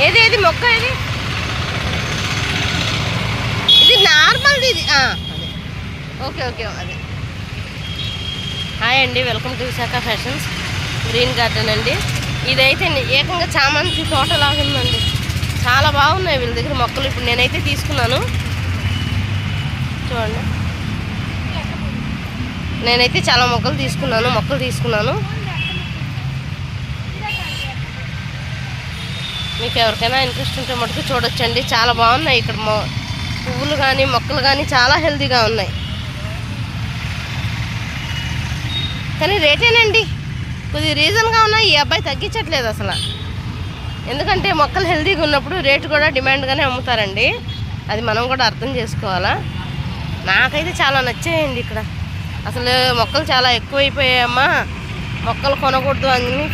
ఏది ఏది మొక్క ఇది ఇది నార్మల్ది ఇది అదే ఓకే ఓకే అదే. హాయ్ అండి, welcome to Visakha fashions green garden అండి. ఇదైతే ఏకంగా చామంతి తోటలాగా ఉందండి. చాలా బాగున్నాయి వీళ్ళ దగ్గర మొక్కలు. ఇప్పుడు నేనైతే తీసుకున్నాను చూడండి. నేనైతే చాలా మొక్కలు తీసుకున్నాను. మీకు ఎవరికైనా ఇంట్రెస్ట్ ఉంటే మటుకు చూడొచ్చండి. చాలా బాగున్నాయి ఇక్కడ పువ్వులు కానీ మొక్కలు కానీ చాలా హెల్తీగా ఉన్నాయి. కానీ రేటేనండి కొద్దిగా రీజన్గా ఉన్నాయి. ఈ అబ్బాయి తగ్గించట్లేదు అసలు. ఎందుకంటే మొక్కలు హెల్తీగా ఉన్నప్పుడు రేటు కూడా డిమాండ్గానే అమ్ముతారండి. అది మనం కూడా అర్థం చేసుకోవాలా. నాకైతే చాలా నచ్చాయండి ఇక్కడ. అసలు మొక్కలు చాలా ఎక్కువైపోయాయమ్మా, మొక్కలు కొనకూడదు అని